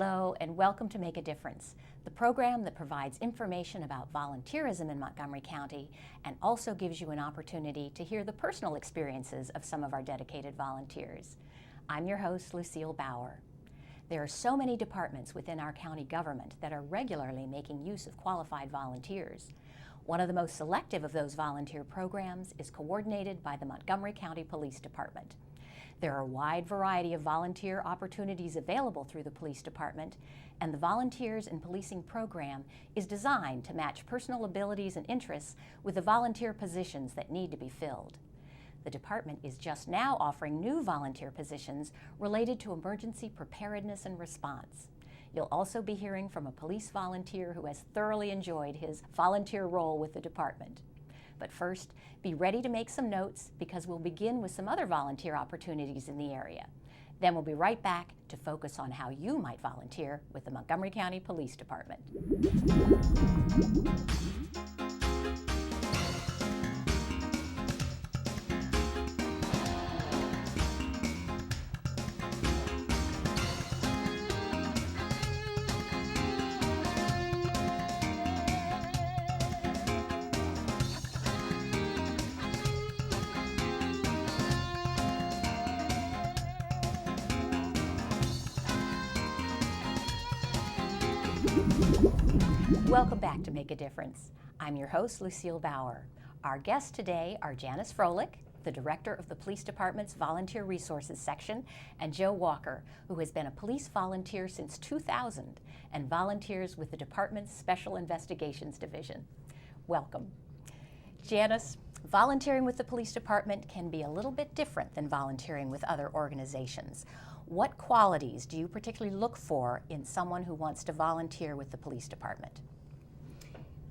Hello and welcome to Make a Difference, the program that provides information about volunteerism in Montgomery County and also gives you an opportunity to hear the personal experiences of some of our dedicated volunteers. I'm your host, Lucille Baur. There are so many departments within our county government that are regularly making use of qualified volunteers. One of the most selective of those volunteer programs is coordinated by the Montgomery County Police Department. There are a wide variety of volunteer opportunities available through the police department, and the Volunteers in Policing program is designed to match personal abilities and interests with the volunteer positions that need to be filled. The department is just now offering new volunteer positions related to emergency preparedness and response. You'll also be hearing from a police volunteer who has thoroughly enjoyed his volunteer role with the department. But first, be ready to make some notes because we'll begin with some other volunteer opportunities in the area. Then we'll be right back to focus on how you might volunteer with the Montgomery County Police Department. Welcome back to Make a Difference. I'm your host, Lucille Baur. Our guests today are Janice Froelich, the Director of the Police Department's Volunteer Resources Section, and Joe Walker, who has been a police volunteer since 2000 and volunteers with the department's Special Investigations Division. Welcome. Janice, volunteering with the police department can be a little bit different than volunteering with other organizations. What qualities do you particularly look for in someone who wants to volunteer with the police department?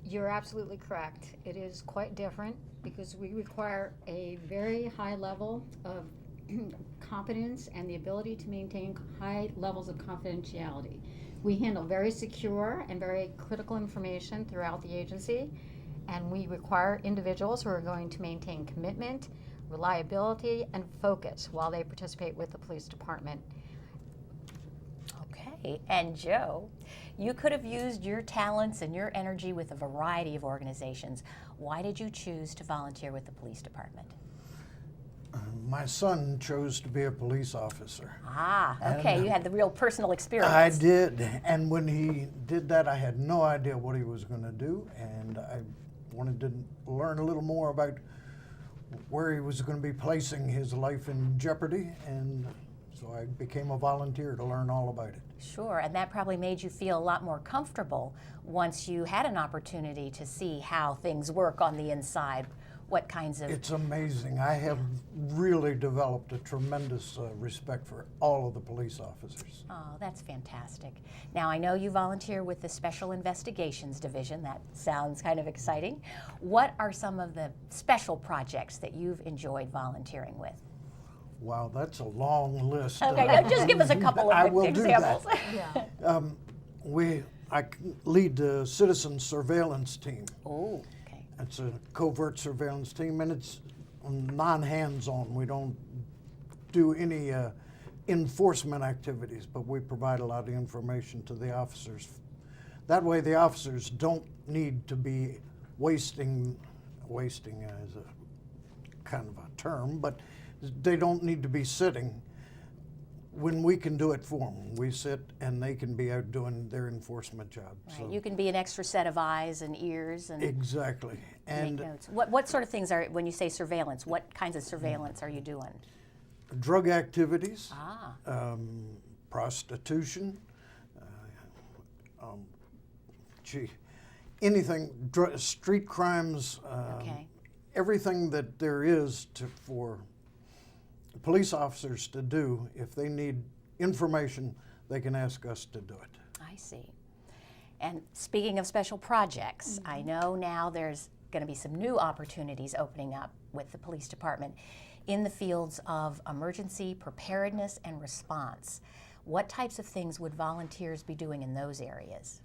You're absolutely correct. It is quite different because we require a very high level of competence and the ability to maintain high levels of confidentiality. We handle very secure and very critical information throughout the agency, and we require individuals who are going to maintain commitment, reliability, and focus while they participate with the police department. Okay, and Joe, you could have used your talents and your energy with a variety of organizations. Why did you choose to volunteer with the police department? My son chose to be a police officer. Ah, okay, And you had the real personal experience. I did, and when he did that, I had no idea what he was going to do, and I wanted to learn a little more about where he was going to be placing his life in jeopardy, and so I became a volunteer to learn all about it. Sure, and that probably made you feel a lot more comfortable once you had an opportunity to see how things work on the inside. What kinds of... It's amazing. I have really developed a tremendous respect for all of the police officers. Oh, that's fantastic. Now, I know you volunteer with the Special Investigations Division. That sounds kind of exciting. What are some of the special projects that you've enjoyed volunteering with? Wow, that's a long list. Okay, now just give us a couple I of will examples. Do that. I lead the citizen surveillance team. Oh, okay. It's a covert surveillance team, and it's non-hands-on. We don't do any enforcement activities, but we provide a lot of information to the officers. That way the officers don't need to be wasting as a kind of a term, but they don't need to be sitting when we can do it for them. We sit and they can be out doing their enforcement job. Right. So You can be an extra set of eyes and ears and exactly. And make notes. What sort of things are, when you say surveillance, what kinds of surveillance are you doing? drug activities, prostitution, anything, street crimes, Okay. everything that there is for police officers to do. If they need information, they can ask us to do it. I see. And speaking of special projects, I know now there's going to be some new opportunities opening up with the police department in the fields of emergency preparedness and response. What types of things would volunteers be doing in those areas?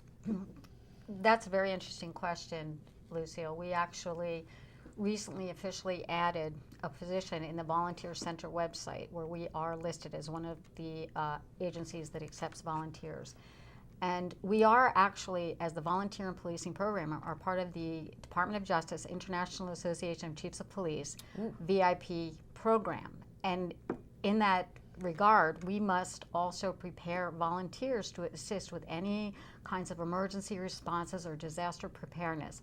That's a very interesting question, Lucille. We actually recently officially added a position in the Volunteer Center website where we are listed as one of the agencies that accepts volunteers. And we are actually, as the Volunteer and Policing Program, are part of the Department of Justice International Association of Chiefs of Police VIP program. And in that regard, we must also prepare volunteers to assist with any kinds of emergency responses or disaster preparedness.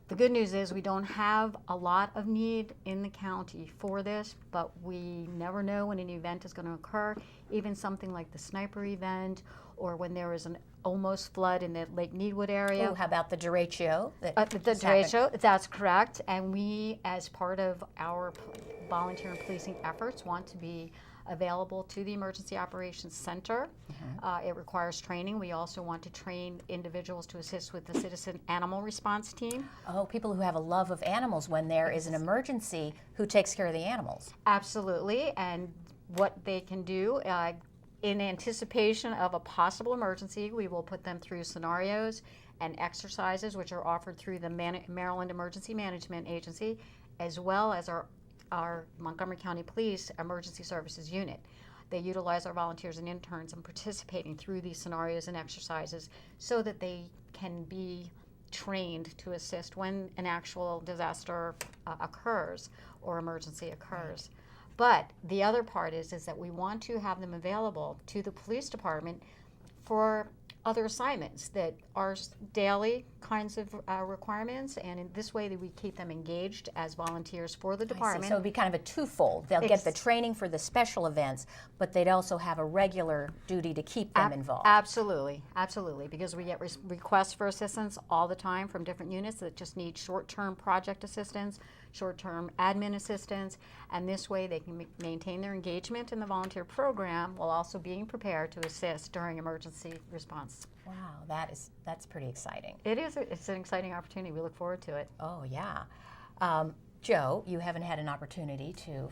The good news is we don't have a lot of need in the county for this, but we never know when an event is going to occur, even something like the sniper event or when there is an almost flood in the Lake Needwood area. Ooh, how about the derecho? The derecho, that's correct. And we, as part of our volunteer and policing efforts, want to be available to the Emergency Operations Center. It requires training. We also want to train individuals to assist with the Citizen Animal Response Team. Oh, people who have a love of animals when there is an emergency, who takes care of the animals? Absolutely, and what they can do in anticipation of a possible emergency, we will put them through scenarios and exercises which are offered through the Maryland Emergency Management Agency, as well as our Montgomery County Police Emergency Services Unit. They utilize our volunteers and interns in participating through these scenarios and exercises so that they can be trained to assist when an actual disaster occurs or emergency occurs. But the other part is that we want to have them available to the police department for other assignments that are daily kinds of requirements, and in this way that we keep them engaged as volunteers for the department. So it'd be kind of a twofold. They'll get the training for the special events, but they'd also have a regular duty to keep them involved. Absolutely, absolutely, because we get requests for assistance all the time from different units that just need short-term project assistance, short-term admin assistance, and this way they can maintain their engagement in the volunteer program while also being prepared to assist during emergency response. Wow, that's pretty exciting. It is. It's an exciting opportunity. We look forward to it. Oh, yeah. Joe, you haven't had an opportunity to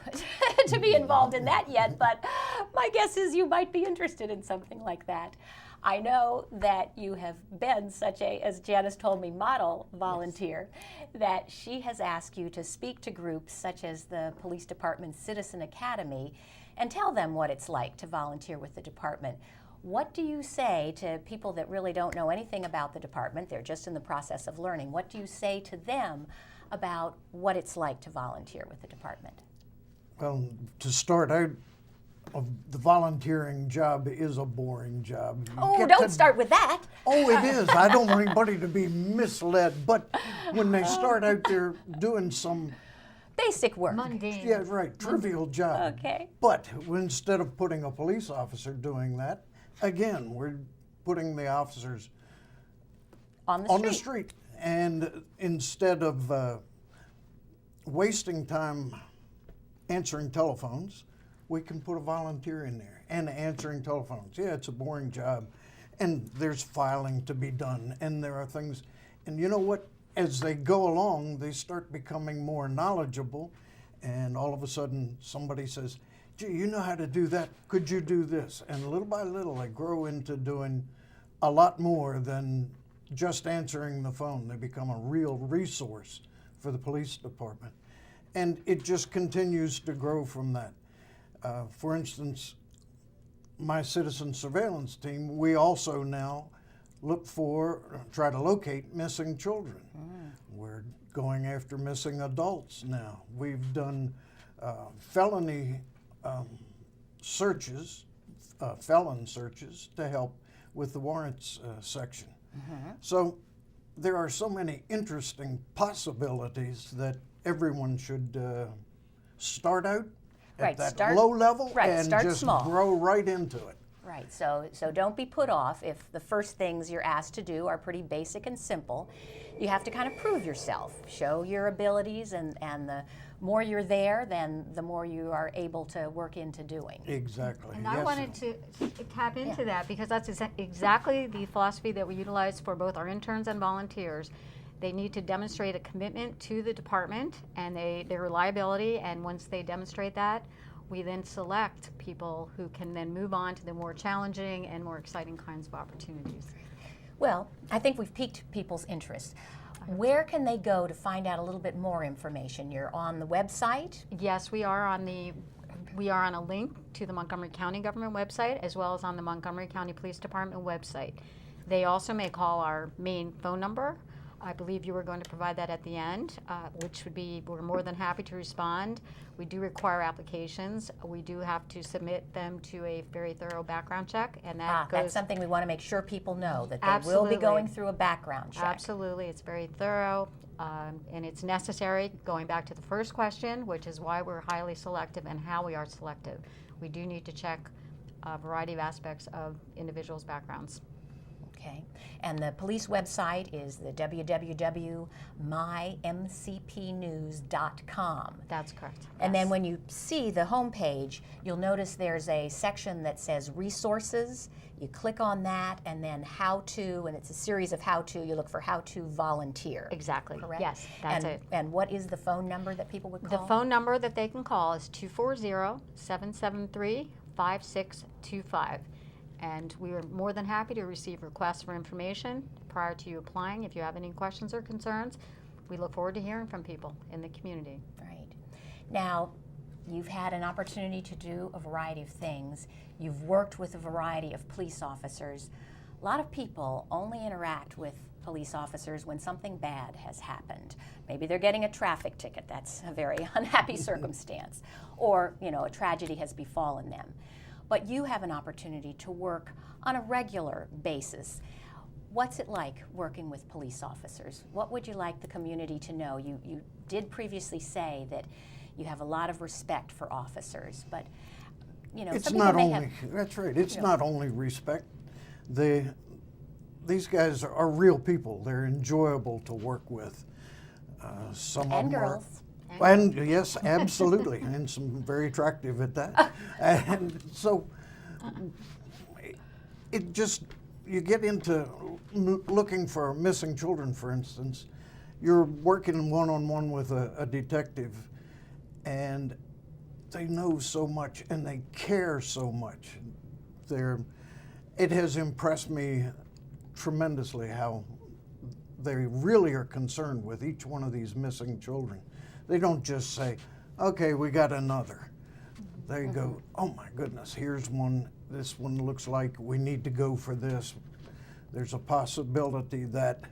to be involved in that yet, but my guess is you might be interested in something like that. I know that you have been such a, as Janice told me, model volunteer, that she has asked you to speak to groups such as the Police Department's Citizen Academy and tell them what it's like to volunteer with the department. What do you say to people that really don't know anything about the department? They're just in the process of learning. What do you say to them about what it's like to volunteer with the department? Well, to start out, the volunteering job is a boring job. Oh, don't start with that. Oh, it is. I don't want anybody to be misled, but when they start out there doing some basic work. Mundane. yeah, right, trivial job. Okay. But instead of putting a police officer doing that, again, we're putting the officers On the street. And instead of wasting time answering telephones, we can put a volunteer in there and answering telephones. Yeah, it's a boring job, and there's filing to be done, and there are things, and you know what? As they go along, they start becoming more knowledgeable, and all of a sudden somebody says, gee, you know how to do that, could you do this? And little by little they grow into doing a lot more than just answering the phone. They become a real resource for the police department. And it just continues to grow from that. For instance, my citizen surveillance team, we also now try to locate missing children. We're going after missing adults now. We've done felony searches, felon searches to help with the warrants section. So there are so many interesting possibilities that everyone should start out at that low level and just grow right into it. Right, so don't be put off if the first things you're asked to do are pretty basic and simple. You have to kind of prove yourself, show your abilities, and the more you're there, then the more you are able to work into doing. Exactly. And I wanted to tap into that because that's exactly the philosophy that we utilize for both our interns and volunteers. They need to demonstrate a commitment to the department and their reliability, and once they demonstrate that, we then select people who can then move on to the more challenging and more exciting kinds of opportunities. Well, I think we've piqued people's interest. Where can they go to find out a little bit more information? You're on the website? Yes, we are on a link to the Montgomery County government website, as well as on the Montgomery County Police Department website. They also may call our main phone number. I believe you were going to provide that at the end, which would be, we're more than happy to respond. We do require applications. We do have to submit them to a very thorough background check, and that goes. That's something we want to make sure people know, that they Absolutely. will be going through a background check. Absolutely, it's very thorough, and it's necessary, going back to the first question, which is why we're highly selective and how we are selective. We do need to check a variety of aspects of individuals' backgrounds. Okay, and the police website is the www.mymcpnews.com. That's correct. And Yes. then when you see the homepage, you'll notice there's a section that says resources. You click on that, and then how to, and it's a series of how to. You look for how to volunteer. Exactly. Correct? Yes, that's and, it. And what is the phone number that people would call? The phone number that they can call is 240-773-5625. And we are more than happy to receive requests for information prior to you applying. If you have any questions or concerns, we look forward to hearing from people in the community. Right. Now, you've had an opportunity to do a variety of things. You've worked with a variety of police officers. A lot of people only interact with police officers when something bad has happened. Maybe they're getting a traffic ticket. That's a very unhappy circumstance. Or, a tragedy has befallen them. But you have an opportunity to work on a regular basis. What's it like working with police officers? What would you like the community to know? You did previously say that you have a lot of respect for officers, but It's some not people may only, have, that's right, it's not only respect. These guys are real people. They're enjoyable to work with. Some and of them girls. And yes, absolutely, and some very attractive at that. And so it just, you get into looking for missing children, for instance. You're working one-on-one with a detective, and they know so much and they care so much. It has impressed me tremendously how they really are concerned with each one of these missing children. They don't just say, okay, we got another. They go, oh my goodness, here's one. This one looks like we need to go for this. There's a possibility that,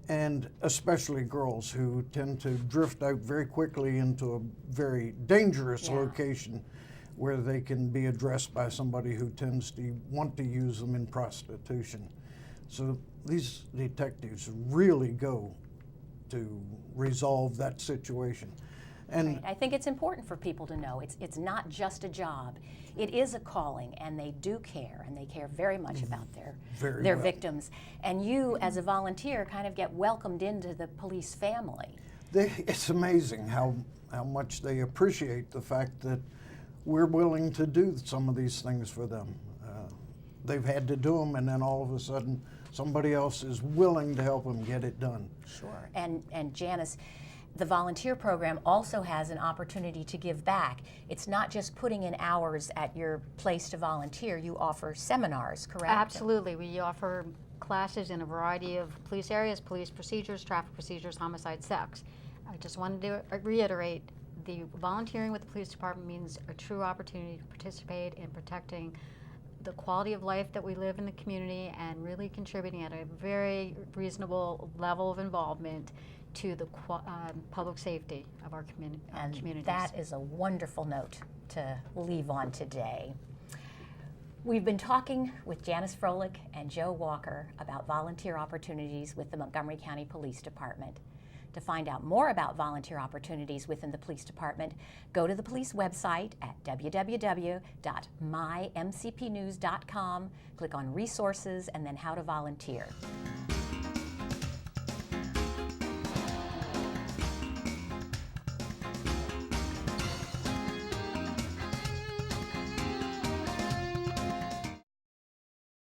and especially girls who tend to drift out very quickly into a very dangerous location where they can be addressed by somebody who tends to want to use them in prostitution. So these detectives really go to resolve that situation. And right. I think it's important for people to know it's not just a job. It is a calling, and they do care, and they care very much about their victims. And you, as a volunteer, kind of get welcomed into the police family. It's amazing how much they appreciate the fact that we're willing to do some of these things for them. They've had to do them, and then all of a sudden somebody else is willing to help them get it done. Sure. And Janice, the volunteer program also has an opportunity to give back. It's not just putting in hours at your place to volunteer. You offer seminars, correct? Absolutely. We offer classes in a variety of police areas, police procedures, traffic procedures, homicide, sex. I just wanted to reiterate, the volunteering with the police department means a true opportunity to participate in protecting the quality of life that we live in the community and really contributing at a very reasonable level of involvement to the public safety of our communities. And that is a wonderful note to leave on today. We've been talking with Janice Froelich and Joe Walker about volunteer opportunities with the Montgomery County Police Department. To find out more about volunteer opportunities within the police department, go to the police website at www.mymcpnews.com, click on resources, and then how to volunteer.